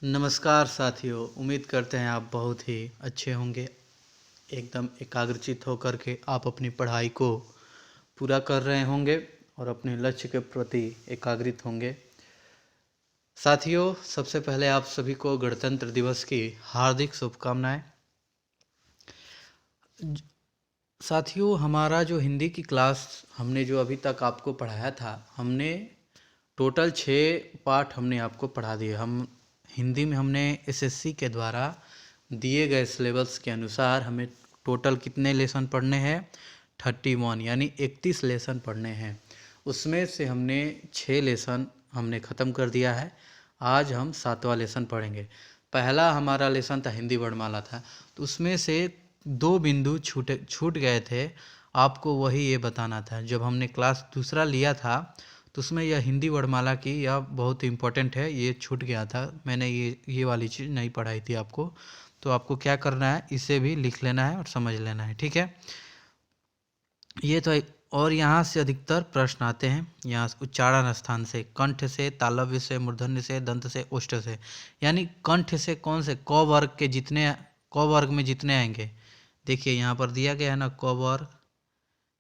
नमस्कार साथियों, उम्मीद करते हैं आप बहुत ही अच्छे होंगे। एकदम एकाग्रचित होकर के आप अपनी पढ़ाई को पूरा कर रहे होंगे और अपने लक्ष्य के प्रति एकाग्रित होंगे। साथियों, सबसे पहले आप सभी को गणतंत्र दिवस की हार्दिक शुभकामनाएं। साथियों, हमारा जो हिंदी की क्लास हमने जो अभी तक आपको पढ़ाया था, हमने टोटल 6 पाठ हमने आपको पढ़ा दिए। हम हिंदी में हमने एसएससी के द्वारा दिए गए सिलेबस के अनुसार हमें टोटल कितने लेसन पढ़ने हैं? 31 यानी 31 लेसन पढ़ने हैं। उसमें से हमने 6 लेसन हमने ख़त्म कर दिया है। आज हम 7वां लेसन पढ़ेंगे। पहला हमारा लेसन था हिंदी वर्णमाला था, तो उसमें से 2 बिंदु छूट गए थे। आपको वही ये बताना था। जब हमने क्लास दूसरा लिया था तो उसमें यह हिंदी वर्णमाला की यह बहुत इम्पोर्टेंट है, ये छूट गया था। मैंने ये वाली चीज़ नहीं पढ़ाई थी आपको। तो आपको क्या करना है, इसे भी लिख लेना है और समझ लेना है, ठीक है। ये तो और यहाँ से अधिकतर प्रश्न आते हैं, यहाँ उच्चारण स्थान से, कंठ से, तालव्य से, मूर्धन्य से, दंत से, ओष्ठ से। यानी कंठ से कौन से क वर्ग के जितने क वर्ग में जितने आएंगे, देखिए यहाँ पर दिया गया है ना क वर्ग,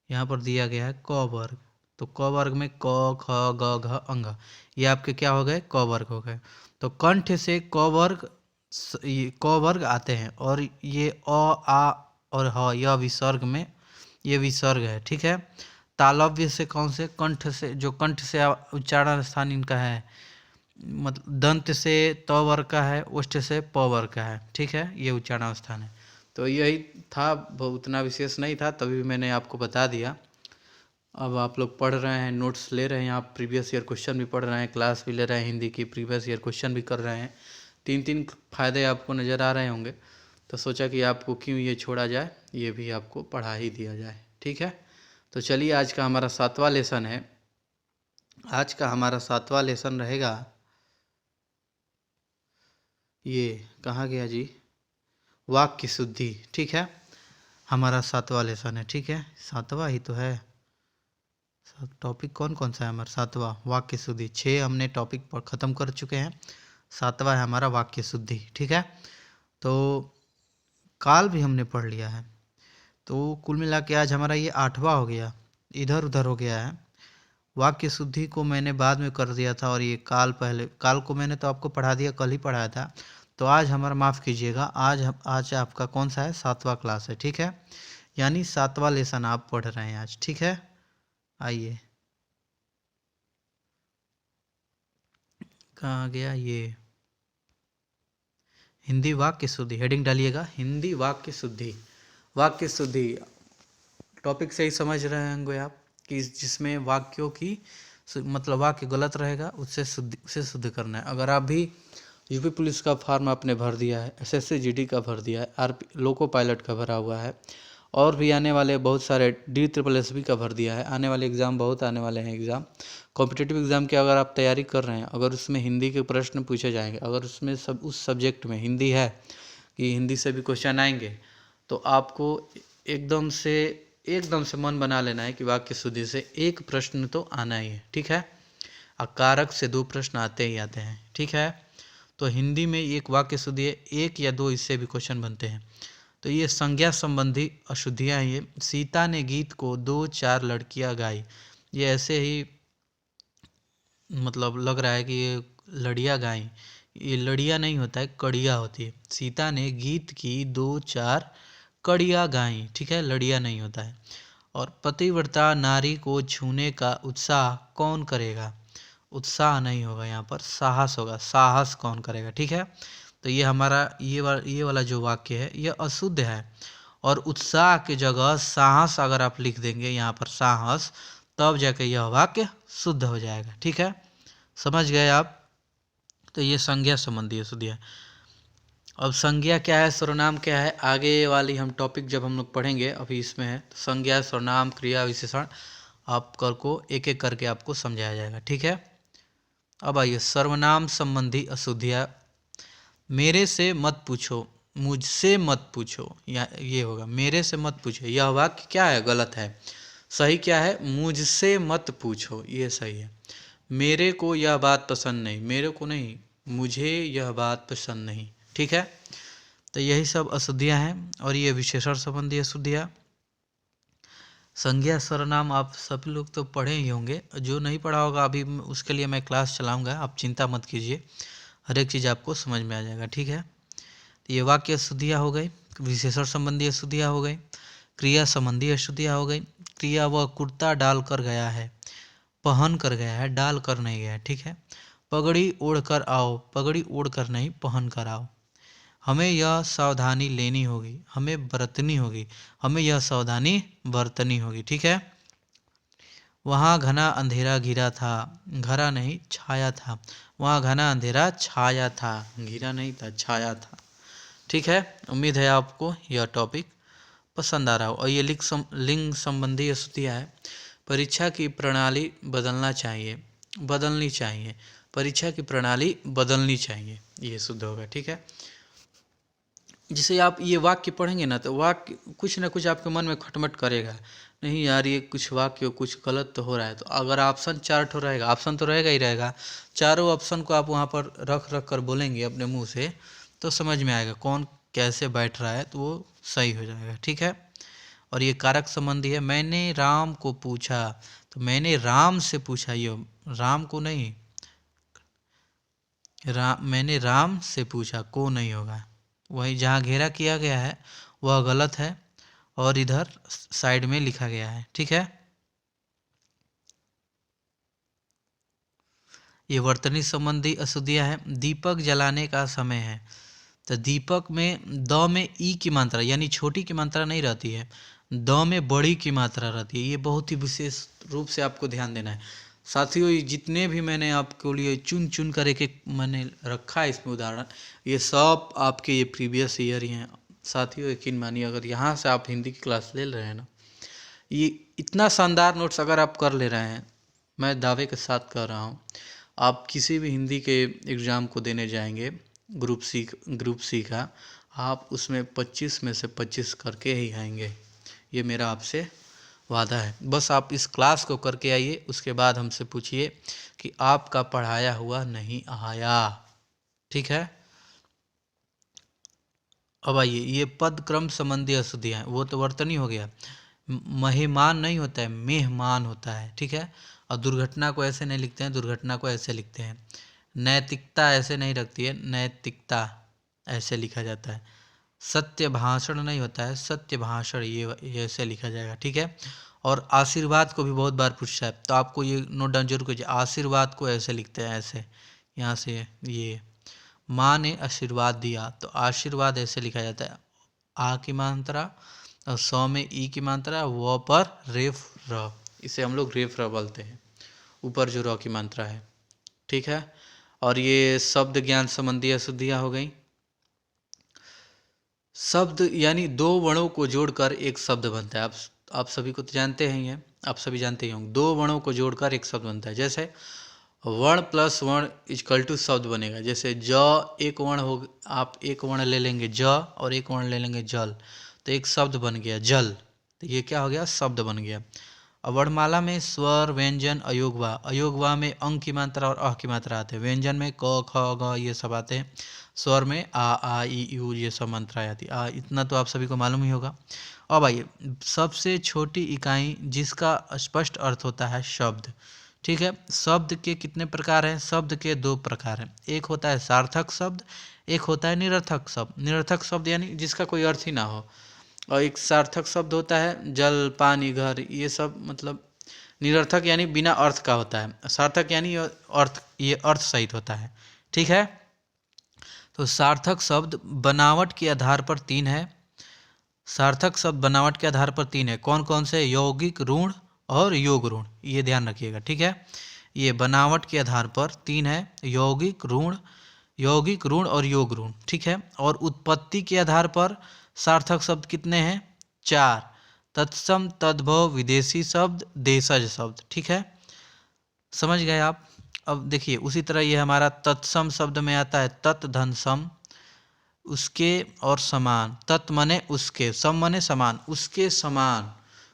यहाँ पर दिया गया है क वर्ग। तो क वर्ग में क ख ग घ अंग, ये आपके क्या हो गए? क वर्ग हो गए। तो कंठ से क वर्ग आते हैं और ये अ आ और ह यह विसर्ग में, ये विसर्ग है, ठीक है। तालव्य से कौन से? कंठ से, जो कंठ से उच्चारण स्थान इनका है, मतलब दंत से त वर्ग का है, ओष्ठ से प वर्ग का है, ठीक है। ये उच्चारण स्थान है। तो यही था, उतना विशेष नहीं था, तभी मैंने आपको बता दिया। अब आप लोग पढ़ रहे हैं, नोट्स ले रहे हैं, आप प्रीवियस ईयर क्वेश्चन भी पढ़ रहे हैं, क्लास भी ले रहे हैं, हिंदी की प्रीवियस ईयर क्वेश्चन भी कर रहे हैं। 3 फ़ायदे आपको नज़र आ रहे होंगे। तो सोचा कि आपको क्यों ये छोड़ा जाए, ये भी आपको पढ़ा ही दिया जाए, ठीक है। तो चलिए, आज का हमारा 7वां लेसन है। आज का हमारा 7वां लेसन रहेगा, ये कहाँ गया जी? वाक्य शुद्धि, ठीक है। हमारा 7वां लेसन है, ठीक है। 7वां ही तो है। टॉपिक कौन कौन सा है हमारा? 7वां वाक्य शुद्धि। 6 हमने टॉपिक पर ख़त्म कर चुके हैं, 7वां है हमारा वाक्य शुद्धि, ठीक है। तो काल भी हमने पढ़ लिया है। तो कुल मिला के आज हमारा ये 8वां हो गया, इधर उधर हो गया है। वाक्य शुद्धि को मैंने बाद में कर दिया था और ये काल को मैंने तो आपको पढ़ा दिया, कल ही पढ़ाया था। तो आज हमारा माफ़ कीजिएगा, आज आपका कौन सा है? 7वां क्लास है, ठीक है। यानी 7वां लेसन आप पढ़ रहे हैं आज, ठीक है। आइए, कहाँ गया ये? हिंदी वाक्य शुद्धि, हेडिंग डालिएगा, हिंदी वाक्य शुद्धि। वाक्य शुद्धि टॉपिक से ही समझ रहे होंगे आप कि जिसमें वाक्यों की मतलब वाक्य गलत रहेगा उसे शुद्ध करना है। अगर आप भी यूपी पुलिस का फॉर्म आपने भर दिया है, एसएससी जीडी का भर दिया है, आरपी लोको पायलट का भरा हुआ है, और भी आने वाले बहुत सारे DSSB का भर दिया है, आने वाले एग्ज़ाम बहुत आने वाले हैं। एग्ज़ाम कॉम्पिटिटिव एग्ज़ाम की अगर आप तैयारी कर रहे हैं, अगर उसमें हिंदी के प्रश्न पूछे जाएंगे, अगर उसमें उस सब्जेक्ट में हिंदी है कि हिंदी से भी क्वेश्चन आएंगे, तो आपको एकदम से मन बना लेना है कि वाक्य शुद्धि से एक प्रश्न तो आना ही है, ठीक है। कारक से 2 प्रश्न आते ही आते हैं, ठीक है। तो हिंदी में एक वाक्य शुद्धि है, 1 या 2 इससे भी क्वेश्चन बनते हैं। तो ये संज्ञा संबंधी अशुद्धियाँ हैं। ये सीता ने गीत को 2-4 लड़कियाँ गाई, ये ऐसे ही मतलब लग रहा है कि ये लड़ियाँ गाई, ये लड़ियाँ नहीं होता है, कड़ियाँ होती है। सीता ने गीत की 2-4 कड़ियाँ गाई, ठीक है, लड़ियाँ नहीं होता है। और पतिव्रता नारी को छूने का उत्साह कौन करेगा? उत्साह नहीं होगा, यहाँ पर साहस होगा, साहस कौन करेगा, ठीक है। तो ये हमारा ये वाला जो वाक्य है ये अशुद्ध है, और उत्साह की जगह साहस अगर आप लिख देंगे यहाँ पर साहस, तब जाके यह वाक्य शुद्ध हो जाएगा, ठीक है। समझ गए आप? तो ये संज्ञा संबंधी अशुद्धि है। अब संज्ञा क्या है, सर्वनाम क्या है, आगे वाली हम टॉपिक जब हम लोग पढ़ेंगे, अभी इसमें है तो संज्ञा, सर्वनाम, क्रिया, विशेषण आप को एक एक करके आपको समझाया जाएगा, ठीक है। अब आइए सर्वनाम संबंधी अशुद्धियाँ। मेरे से मत पूछो, मुझसे मत पूछो, या ये होगा मेरे से मत पूछो, यह वाक्य क्या है? गलत है। सही क्या है? मुझसे मत पूछो, ये सही है। मेरे को यह बात पसंद नहीं, मेरे को नहीं, मुझे यह बात पसंद नहीं। ठीक है, तो यही सब अशुद्धियाँ हैं और ये विशेषण संबंधी अशुद्धियाँ। संज्ञा सर्वनाम आप सभी लोग तो पढ़े ही होंगे, जो नहीं पढ़ा होगा अभी उसके लिए मैं क्लास चलाऊंगा, आप चिंता मत कीजिए, हर एक चीज़ आपको समझ में आ जाएगा। ठीक है, तो ये वाक्य अशुद्धियाँ हो गई, विशेषण संबंधी अशुद्धियाँ हो गई, क्रिया संबंधी अशुद्धियाँ हो गई। क्रिया वह कुर्ता डाल कर गया है, पहन कर गया है, डाल कर नहीं गया है। ठीक है, पगड़ी ओढ़ कर आओ, पगड़ी ओढ़ कर नहीं पहन कर आओ। हमें यह सावधानी लेनी होगी, हमें बरतनी होगी, हमें यह सावधानी बरतनी होगी। ठीक है, वहाँ घना अंधेरा घिरा था, घरा नहीं छाया था, वहाँ घना अंधेरा छाया था, घिरा नहीं था, छाया था। ठीक है, उम्मीद है आपको यह टॉपिक पसंद आ रहा हो। और ये लिंग संबंधी अशुद्धियाँ है। परीक्षा की प्रणाली बदलना चाहिए, बदलनी चाहिए, परीक्षा की प्रणाली बदलनी चाहिए, ये शुद्ध होगा। ठीक है, जिसे आप ये वाक्य पढ़ेंगे ना तो वाक्य कुछ ना कुछ आपके मन में खटमट करेगा, नहीं यार ये कुछ वाक्य कुछ गलत तो हो रहा है। तो अगर ऑप्शन 4 ठो रहेगा, ऑप्शन तो रहेगा ही रहेगा, चारों ऑप्शन को आप वहाँ पर रख रख कर बोलेंगे अपने मुंह से, तो समझ में आएगा कौन कैसे बैठ रहा है, तो वो सही हो जाएगा। ठीक है, और ये कारक संबंधी है। मैंने राम को पूछा, तो मैंने राम से पूछा, ये राम को नहीं, मैंने राम से पूछा, को नहीं होगा। वही जहाँ घेरा किया गया है वह गलत है और इधर साइड में लिखा गया है। ठीक है, ये वर्तनी संबंधी अशुद्धियाँ है। दीपक जलाने का समय है, तो दीपक में द में ई की मात्रा यानी छोटी की मात्रा नहीं रहती है, द में बड़ी की मात्रा रहती है। ये बहुत ही विशेष रूप से आपको ध्यान देना है साथियों। ये जितने भी मैंने आपके लिए चुन चुन कर एक एक मैंने रखा है इसमें उदाहरण, ये सब आपके ये प्रीवियस ईयर ही हैं साथियों। यकीन मानिए, अगर यहाँ से आप हिंदी की क्लास ले रहे हैं ना, ये इतना शानदार नोट्स अगर आप कर ले रहे हैं, मैं दावे के साथ कह रहा हूँ, आप किसी भी हिंदी के एग्ज़ाम को देने जाएंगे ग्रुप सी का, आप उसमें 25 में से 25 करके ही आएंगे, ये मेरा आपसे वादा है। बस आप इस क्लास को करके आइए, उसके बाद हमसे पूछिए कि आपका पढ़ाया हुआ नहीं आया। ठीक है, अब आइए, ये पद क्रम संबंधी अशुद्धियाँ हैं, वो तो वर्तनी हो गया। मेहमान नहीं होता है, मेहमान होता है। ठीक है, और दुर्घटना को ऐसे नहीं लिखते हैं, दुर्घटना को ऐसे लिखते हैं। नैतिकता ऐसे नहीं रखती है, नैतिकता ऐसे लिखा जाता है। सत्य भाषण नहीं होता है, सत्य भाषण ये ऐसे लिखा जाएगा। ठीक है, और आशीर्वाद को भी बहुत बार पूछा है, तो आपको ये नोट डाउन जरूर कीजिए। आशीर्वाद को ऐसे लिखते हैं, ऐसे यहाँ से ये माँ ने आशीर्वाद दिया, तो आशीर्वाद ऐसे लिखा जाता है, आ की मात्रा और सौ में ई की मात्रा, व पर रेफ र, इसे हम लोग रेफ र बोलते हैं, ऊपर जो र की मात्रा है। ठीक है, और ये शब्द ज्ञान संबंधी अशुद्धियाँ हो गई। शब्द यानी दो वर्णों को जोड़कर एक शब्द बनता है। आप सभी को तो जानते हैं, आप सभी जानते ही होंगे, दो वर्णों को जोड़कर एक शब्द बनता है। जैसे वर्ण प्लस वर्ण इक्वल टू शब्द बनेगा। जैसे ज एक वर्ण हो, आप एक वर्ण ले लेंगे ज और एक वर्ण ले लेंगे जल, तो एक शब्द बन गया जल, तो ये क्या हो गया, शब्द बन गया। अब वर्णमाला में स्वर व्यंजन अयोगवा, अयोगवा में अंग की मात्रा और अ की मात्रा आते हैं, व्यंजन में क ख ग ये सब आते हैं, स्वर में आ ई यू ये सब मात्राएं आती है। इतना तो आप सभी को मालूम ही होगा। अब आइए, सबसे छोटी इकाई जिसका स्पष्ट अर्थ होता है शब्द। ठीक है, शब्द के कितने प्रकार हैं, शब्द के दो प्रकार हैं, एक होता है सार्थक शब्द, एक होता है निरर्थक शब्द। निरर्थक शब्द यानी जिसका कोई अर्थ ही ना हो, और एक सार्थक शब्द होता है जल पानी घर, ये सब मतलब निरर्थक यानी बिना अर्थ का होता है, सार्थक यानी ये अर्थ सहित होता है। ठीक है, तो सार्थक शब्द बनावट के आधार पर 3 है। सार्थक शब्द बनावट के आधार पर 3 है, कौन कौन से, यौगिक ऋण और योग ऋण, ये ध्यान रखिएगा। ठीक है, ये बनावट के आधार पर 3 है, यौगिक ऋण और योग ऋण। ठीक है, और उत्पत्ति के आधार पर सार्थक शब्द कितने हैं, 4, तत्सम तद्भव विदेशी शब्द देशज शब्द। ठीक है, समझ गए आप। अब देखिए उसी तरह ये हमारा तत्सम शब्द में आता है तत् धन सम, उसके और समान, तत् मने उसके, सम मने समान, उसके समान,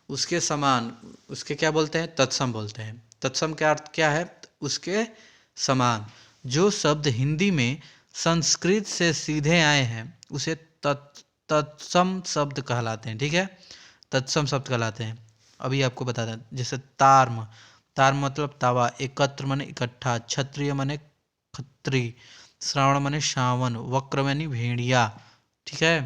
उसके समान, उसके क्या बोलते हैं, तत्सम बोलते हैं। तत्सम का अर्थ क्या है, उसके समान। जो शब्द हिंदी में संस्कृत से सीधे आए हैं उसे तत्सम शब्द कहलाते हैं। ठीक है, तत्सम शब्द कहलाते हैं। अभी आपको बताते हैं, जैसे तार्म, तार्म मतलब तवा, एकत्र माने इकट्ठा, क्षत्रिय माने खत्री, श्रावण माने श्रावण, वक्र माने भेड़िया। ठीक है,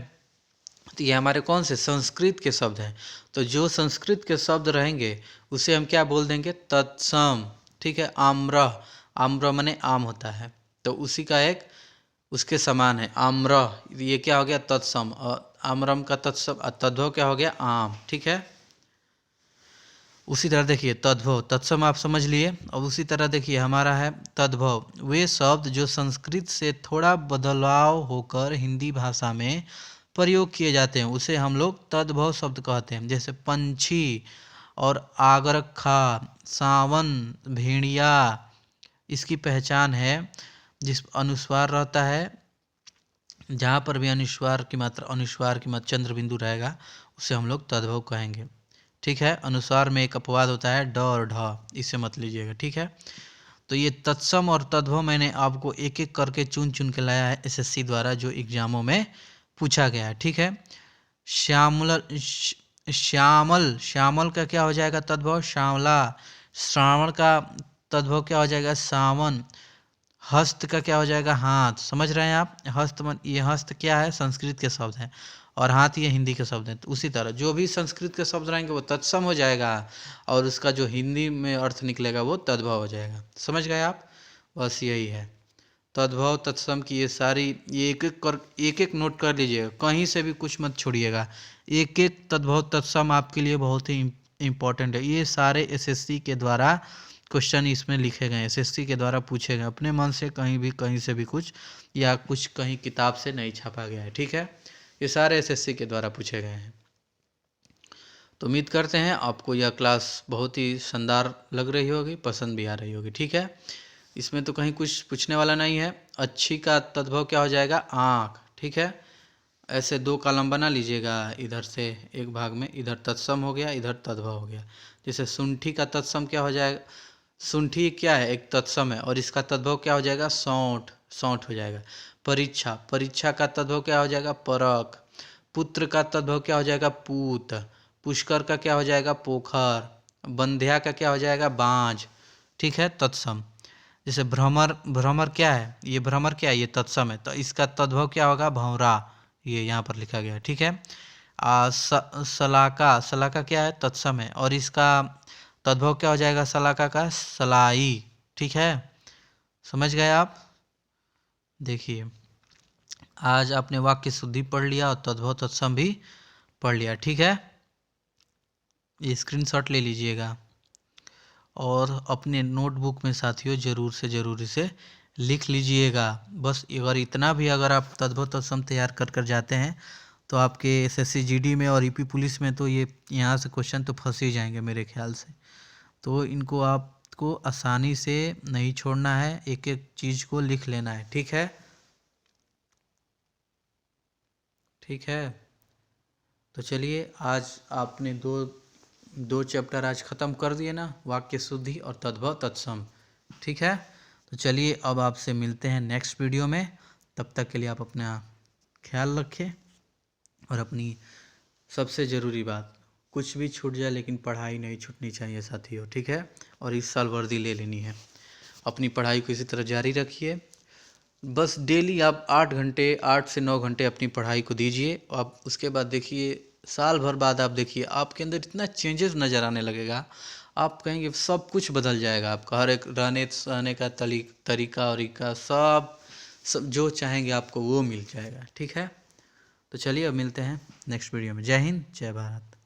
तो ये हमारे कौन से संस्कृत के शब्द हैं। तो जो संस्कृत के शब्द रहेंगे उसे हम क्या बोल देंगे, तत्सम। ठीक है, आम्र, आम्र माने आम होता है, तो उसी का एक उसके समान है आम्र, ये क्या हो गया, तत्सम। और आम्रम का तत्सम तद्भव क्या हो गया, आम। ठीक है, उसी तरह देखिए तद्भव, तत्सम आप समझ लिए। अब उसी तरह देखिए हमारा है तद्भव, वे शब्द जो संस्कृत से थोड़ा बदलाव होकर हिंदी भाषा में प्रयोग किए जाते हैं उसे हम लोग तद्भव शब्द कहते हैं। जैसे पंछी और आगरखा, सावन, भेड़िया, इसकी पहचान है जिस अनुस्वार रहता है, जहाँ पर भी अनुस्वार की मात्रा चंद्र बिंदु रहेगा उसे हम लोग तद्भव कहेंगे। ठीक है, अनुस्वार में एक अपवाद होता है ड और ढ, इसे मत लीजिएगा। ठीक है, तो ये तत्सम और तद्भव मैंने आपको एक एक करके चुन चुन के लाया है एसएससी द्वारा, जो एग्जामों में पूछा गया है। ठीक है, श्यामल, श्यामल, श्यामल का क्या हो जाएगा तद्भव, श्यामला। श्रावण का तद्भव क्या हो जाएगा, सावन। हस्त का क्या हो जाएगा, हाथ। समझ रहे हैं आप, हस्त ये हस्त क्या है, संस्कृत के शब्द हैं, और हाथ ये हिंदी के शब्द हैं। तो उसी तरह जो भी संस्कृत के शब्द रहेंगे वो तत्सम हो जाएगा, और उसका जो हिंदी में अर्थ निकलेगा वो तद्भव हो जाएगा। समझ गए आप, बस यही है। तद्भव तत्सम की ये सारी, ये एक एक नोट कर लीजिएगा, कहीं से भी कुछ मत छोड़िएगा। एक एक तद्भव तत्सम आपके लिए बहुत ही इम्पोर्टेंट है। ये सारे एसएससी के द्वारा क्वेश्चन इसमें लिखे गए, एसएससी के द्वारा पूछे गए, अपने मन से कहीं से भी कुछ, या कुछ कहीं किताब से नहीं छापा गया है। ठीक है, ये सारे एसएससी के द्वारा पूछे गए हैं। तो उम्मीद करते हैं आपको यह क्लास बहुत ही शानदार लग रही होगी, पसंद भी आ रही होगी। ठीक है, इसमें तो कहीं कुछ पूछने वाला नहीं है। अच्छी का तद्भव क्या हो जाएगा, आँख। ठीक है, ऐसे दो कॉलम बना लीजिएगा, इधर से एक भाग में, इधर तत्सम हो गया, इधर तद्भव हो गया। जैसे सुंठी का तत्सम क्या हो जाएगा, सुंठी क्या है, एक तत्सम है, और इसका तद्भव क्या हो जाएगा, सौंठ, सौंठ हो जाएगा। परीक्षा, परीक्षा का तद्भव क्या हो जाएगा, परख। पुत्र का तद्भव क्या हो जाएगा, पूत। पुष्कर का क्या हो जाएगा, पोखर। बंध्या का क्या हो जाएगा, बांझ। ठीक है, तत्सम। जैसे भ्रमर, भ्रमर क्या है, ये भ्रमर क्या है, ये तत्सम है, तो इसका तद्भव क्या होगा, भंवरा, ये यहाँ पर लिखा गया है। ठीक है, सलाका, सलाका क्या है, तत्सम है, और इसका तद्भव क्या हो जाएगा सलाका का, सलाई। ठीक है, समझ गए आप। देखिए आज आपने वाक्य शुद्धि पढ़ लिया और तद्भव तत्सम भी पढ़ लिया। ठीक है, ये स्क्रीनशॉट ले लीजिएगा और अपने नोटबुक में साथियों ज़रूर से ज़रूर इसे लिख लीजिएगा। बस अगर इतना भी अगर आप तद्भव तत्सम तैयार कर जाते हैं तो आपके एसएससी जीडी में और यूपी पुलिस में तो ये यहाँ से क्वेश्चन तो फंस ही जाएंगे मेरे ख्याल से। तो इनको आपको आसानी से नहीं छोड़ना है, एक एक चीज़ को लिख लेना है। ठीक है, ठीक है। तो चलिए आज आपने दो चैप्टर आज ख़त्म कर दिए ना, वाक्य शुद्धि और तद्भव तत्सम। ठीक है, तो चलिए अब आपसे मिलते हैं नेक्स्ट वीडियो में। तब तक के लिए आप अपना ख्याल रखें, और अपनी सबसे ज़रूरी बात, कुछ भी छूट जाए लेकिन पढ़ाई नहीं छूटनी चाहिए साथियों। ठीक है, और इस साल वर्दी ले लेनी है। अपनी पढ़ाई को इसी तरह जारी रखिए। बस डेली आप 8 घंटे, 8 से 9 घंटे अपनी पढ़ाई को दीजिए। आप उसके बाद देखिए, साल भर बाद आप देखिए आपके अंदर इतना चेंजेस नज़र आने लगेगा, आप कहेंगे सब कुछ बदल जाएगा आपका, हर एक रहने सहने का तरीका और इका सब जो चाहेंगे आपको वो मिल जाएगा। ठीक है, तो चलिए अब मिलते हैं नेक्स्ट वीडियो में। जय हिंद, जय भारत।